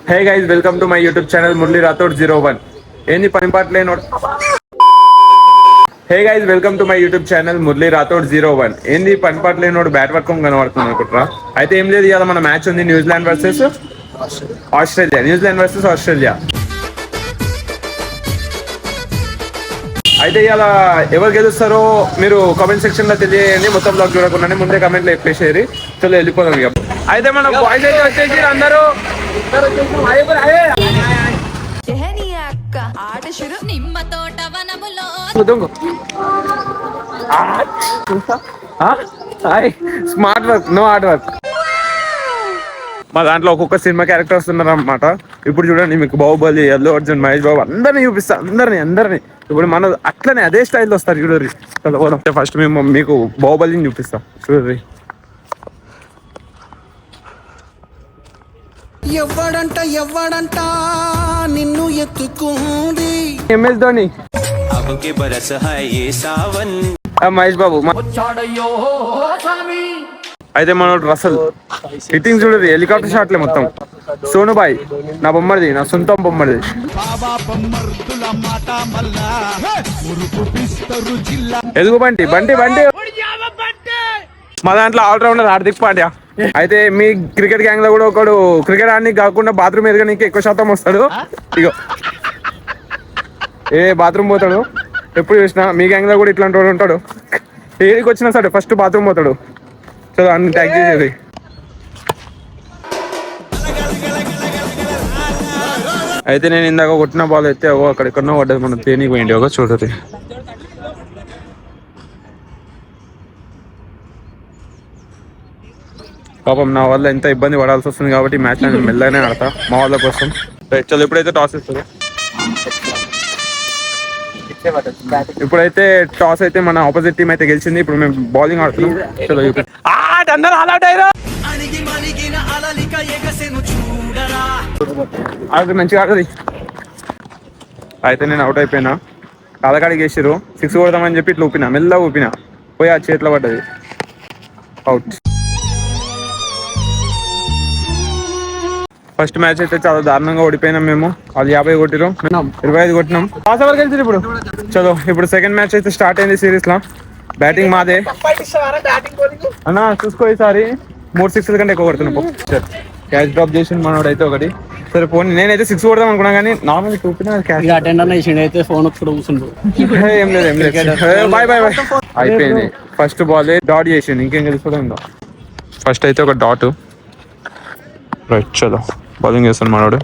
Hey guys, welcome to my YouTube channel Murali Rathod 01. ఏంది పని పాట లేనోడు. Hey guys, welcome to my YouTube channel Murali Rathod 01. ఏంది పని పాట లేనోడు బ్యాట్ పట్టుకొని కనబడుతుంది అనుకుంటారా? అయితే ఏం లేదు, ఇవాళ మన మ్యాచ్ ఉంది New Zealand versus Australia. New Zealand versus Australia. అయితే ఇలా ఎవరు గెలుస్తారో మీరు కామెంట్ సెక్షన్ లో తెలియజేయండి. మొత్తం బ్లాగ్ చూడకుండా ముందే కామెంట్ లో చెప్పేసేది. చలో వెళ్ళిపోదాం ఇక. అయితే మన బాయ్స్ అయితే వచ్చేసి అందరూ smart work, no hard work. మా దాంట్లో ఒక్కొక్క సినిమా క్యారెక్టర్స్ ఉన్నారు అనమాట. ఇప్పుడు చూడండి, మీకు బాహుబలి, అల్లు అర్జున్, మహేష్ బాబు అందరినీ చూపిస్తా. అందరినీ ఇప్పుడు మన అట్లనే అదే స్టైల్లో వస్తారు చూడరి. ఫస్ట్ మేము మీకు బాహుబలిని చూపిస్తాం చూడరి. ఎవ్వడంట నిన్ను ఎత్తుకుంది ఎంఎస్ ధోని, మహేష్ బాబు. అయితే మనోడు రసల్ హిట్టింగ్ చూడదు, హెలికాప్టర్ షాట్లే మొత్తం. సోనుబాయ్ నా బొమ్మడిది, నా సొంతం బొమ్మడిది. ఎదుగు బంటి బంటి బంటి. మా దాంట్లో ఆల్రౌండర్ హార్దిక్ పాండ్యా. అయితే మీ క్రికెట్ గ్యాంగ్ లో కూడా ఒకడు క్రికెట్ ఆడడానికి కాకుండా బాత్రూమ్ ఎదగడానికి ఎక్కువ శాతం వస్తాడు. ఇగో ఏ బాత్రూమ్ పోతాడు ఎప్పుడు చూసినా. మీ గ్యాంగ్ లో కూడా ఇట్లాంటి వాడు ఉంటాడు. ఏడికి వచ్చినా సరే ఫస్ట్ బాత్రూమ్ పోతాడు. చలో అన్ని ట్యాగ్ చేసేది. అయితే నేను ఇందాక కొట్టిన బాల్ అయితే అక్కడెక్కడో పడ్డది. మనం తేనికి పోయింది ఒక చూడది. పాపం నా వల్ల ఎంత ఇబ్బంది పడాల్సి వస్తుంది కాబట్టి మ్యాచ్ నేను మెల్లగానే ఆడతా మా వాళ్ళ కోసం. చలో ఇప్పుడైతే టాస్ ఇస్తుంది. ఇప్పుడైతే టాస్ అయితే మన ఆపోజిట్ టీం అయితే గెలిచింది. ఇప్పుడు మేము బౌలింగ్ ఆడుతున్నాం. చలో అందరూ ఆల్ అవుట్ అయ్యారు. ఆడుతుంది మంచిగా ఆడుతుంది. అయితే నేను అవుట్ అయిపోయినా. కాలకాడికి వేసారు. 6 కొడదామని చెప్పి ఇట్లా ఊపినా, మెల్లగా ఊపినా, పోయి ఆ చేతిలో పడ్డది. అవుట్. ఫస్ట్ మ్యాచ్ అయితే చాలా దారుణంగా ఓడిపోయినాం మేము. వాళ్ళు 50 కొట్టిరు, 25 కొట్టినాం. పాస్ ఎవరు గెలిచారు ఇప్పుడు? చలో ఇప్పుడు సెకండ్ మ్యాచ్ అయితే స్టార్ట్ అయింది సిరీస్ లో. బ్యాటింగ్ మాదే అన్నా. చూసుకో ఈసారి 3 6 కంటే ఎక్కువ కొడుతున్నాం. క్యాచ్ డ్రాప్ చేసింది మనోడు అయితే ఒకటి. సరే పోనీ, నేనైతే 6 కొడదాం అనుకున్నా కానీ నార్మల్ చూపిన ఏం లేదు. Bye bye bye. అయిపోయింది. ఫస్ట్ బాల్ డాట్ చేసింది. ఇంకేం గెలుస్తుందో. ఫస్ట్ అయితే ఒక డాట్. రైట్, చలో బౌలింగ్ చేస్తాను మనోడు.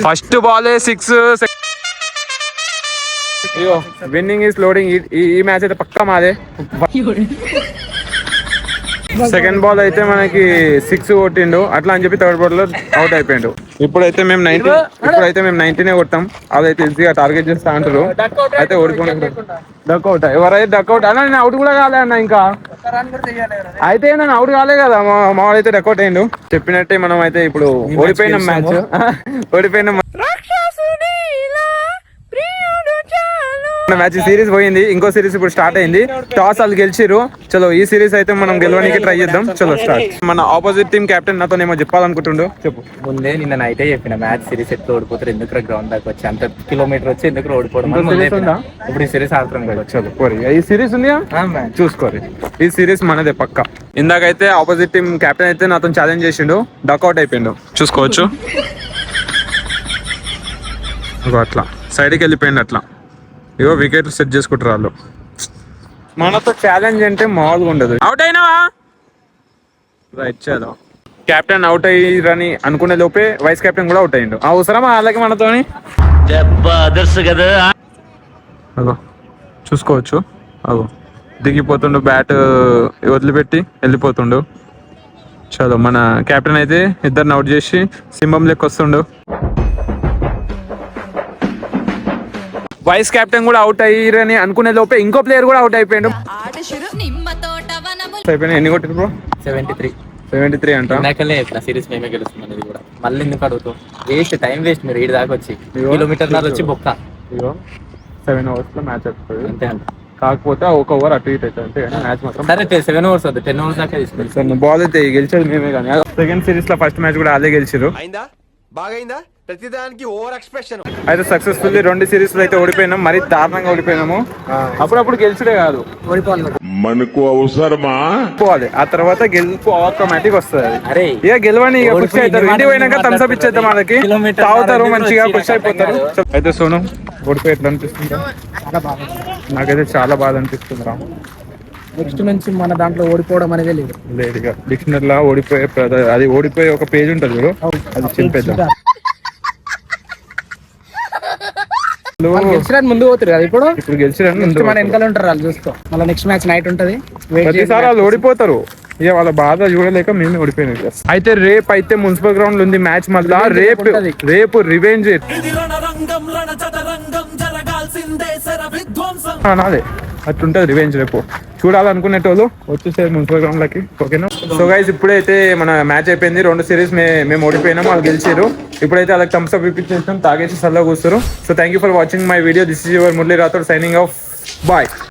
First ball 6. అయ్యో, విన్నింగ్ ఈస్ లోడింగ్. ఈ మ్యాచ్ అయితే పక్కా మాదే. సెకండ్ బాల్ అయితే మనకి 6 కొట్టిండు. అట్లా అని చెప్పి థర్డ్ బాల్ లో అవుట్ అయిపోయిండు. ఇప్పుడైతే మేము 19 కొట్టాం. అదైతే ఈజీగా టార్గెట్ చేస్తా అంటారు. అయితే ఓడిపోయిన డక్అవుట్. ఎవరైతే డక్అవుట్ అన్న, నేను అవుట్ కూడా కాలే అన్న. ఇంకా అయితే నేను అవుట్ కాలే కదా. మా అయితే డక్అవుట్ అయ్యిండు. చెప్పినట్టే మనం అయితే ఇప్పుడు ఓడిపోయినాం. మ్యాచ్ ఓడిపోయినాం. మ్యాచ్ సిరీస్ పోయింది. ఇంకో సిరీస్ ఇప్పుడు స్టార్ట్ అయింది. టాస్ వాళ్ళు గెలిచిరు. చలో ఈ సిరీస్ అయితే మనం గెలవడానికి ట్రై చేద్దాం. చలో స్టార్ట్. మన ఆపోజిట్ టీమ్ కెప్టెన్ నాతో ఏమో చెప్పాలనుకుంటుండు. చెప్పు. ముందే నిన్న నైటే చెప్పిన మ్యాచ్ సిరీస్ ఎట్లా ఓడిపోతారు, ఎందుకు గ్రౌండ్ దాకా వచ్చి అంత కిలోమీటర్ వచ్చి ఎందుకు ఓడిపోవడం. ఇప్పుడు ఈ సిరీస్ ఆడుతున్నాం కదా. చలో పోరి. ఈ సిరీస్ ఉంది చూసుకోరు. ఈ సిరీస్ మనదే పక్క. ఇందాకైతే ఆపోజిట్ టీమ్ కెప్టెన్ అయితే నాతో ఛాలెంజ్ చేసిండు. డక్అవుట్ అయిపోయిండు. చూసుకోవచ్చు. అట్లా సైడ్కి వెళ్ళిపోయిండు. అట్లా ఇగో వికెట్ సెట్ చేసుకుంటారు వాళ్ళు. మనతో ఛాలెంజ్ అంటే మామూలుగా ఉండదు. అవుట్ అయినావా? రైట్, చలో. కెప్టెన్ అవుట్ అయ్యారని అనుకునే లోపే వైస్ కెప్టెన్ కూడా అవుట్ అయ్యిండు. అవసరమా వాళ్ళకి మనతోని? అగో చూసుకోవచ్చు. అగో దిగిపోతుండు. బ్యాట్ వదిలిపెట్టి వెళ్ళిపోతుండు. చలో మన కెప్టెన్ అయితే ఇద్దరిని అవుట్ చేసి సింహం లెక్క వస్తుండు. వైస్ కెప్టెన్ కూడా అవుట్ అయ్యారని అనుకునే లోపే ఇంకో ప్లేయర్ కూడా అవుట్ అయిపోయాడు. ఎన్ని కొట్టారు బ్రో? 73 అంట. సిరీస్ మేమే గెలుస్తున్నాం. ఇది కూడా మళ్ళీ ఎందుకు అడుగుతాం? Waste time waste. మీరు 7 దాకా వచ్చి కిలోమీటర్ వచ్చి బొక్క. 7 అవర్స్ లో మ్యాచ్ వస్తుంది. అంతే అంట. కాకపోతే ఒక ఓవర్ అటు ఇటు అవుతుంది అంతే కానీ మ్యాచ్ మాత్రం సరే 7 ఓవర్స్ వద్దు 10 ఓవర్స్ దాకా తీసుకెళ్ళి సార్ బాల్ అయితే గెలిచేది మేమే కానీ సెకండ్ సిరీస్ లో ఫస్ట్ మ్యాచ్ కూడా అదే గెలిచారు. అయిందా బాగైందా ప్రతిదానికి ఓవర్ ఎక్స్ప్రెషన్. అయితే సక్సెస్ఫుల్లీ 2 సిరీస్ లో అయితే ఓడిపోయినాం, మరీ దారుణంగా ఓడిపోయినాము. అప్పుడప్పుడు గెలిచుడే కాదు మనకు అవసరమా పోవాలి, ఆ తర్వాత గెలుపు ఆటోమేటిక్ వస్తుంది. అరే ఇక గెలవని ఇక ఖుషి అవుతారు, ఇంటికి పోయినాక థమ్స్అప్ ఇచ్చేద్దాం వాళ్ళకి, తాగుతారు మంచిగా ఖుషి అయిపోతారు. అయితే సోను ఓడిపోయి ఎట్లా అనిపిస్తుంది? నాకైతే చాలా బాధ అనిపిస్తుంది రా. నెక్స్ట్ నుంచి మన దాంట్లో ఓడిపోవడం అనేది లేదు. లేదు ఇక డిక్షనరీలో ఓడిపోయే అది ఓడిపోయే ఒక పేజ్ ఉంటుంది చూడు, అది చింపేద్దాం. గెలిచినట్టు ముందు పోతారు కదా ఇప్పుడు గెలిచిరని మన వెనకాల ఉంటారు వాళ్ళు, చూసుకో. మళ్ళీ నెక్స్ట్ మ్యాచ్ నైట్ ఉంటది, ప్రతిసారి వాళ్ళు ఓడిపోతారు. ఇక వాళ్ళ బాధ చూడలేక మేము ఓడిపోయినాయి. అయితే రేపు అయితే మున్సిపల్ గ్రౌండ్ ఉంది మ్యాచ్, మళ్ళా రేపు రివెంజ్ అదే అట్లుంటది రివెంజ్. రేపు చూడాలనుకునేటోళ్ళు వచ్చేసారు మున్సిపల్ గ్రౌండ్ లకి. ఓకేనా? సో గైస్ ఇప్పుడైతే మన మ్యాచ్ అయిపోయింది, 2 సిరీస్ మేము ఓడిపోయినాం, వాళ్ళు గెలిచారు. ఇప్పుడైతే వాళ్ళకి థమ్స్ అప్ ఇప్పించేస్తాం, తాగేసి సల్లా కూర్చున్నారు. So thank you for watching my video. This is your Murali Rathod signing off. Bye.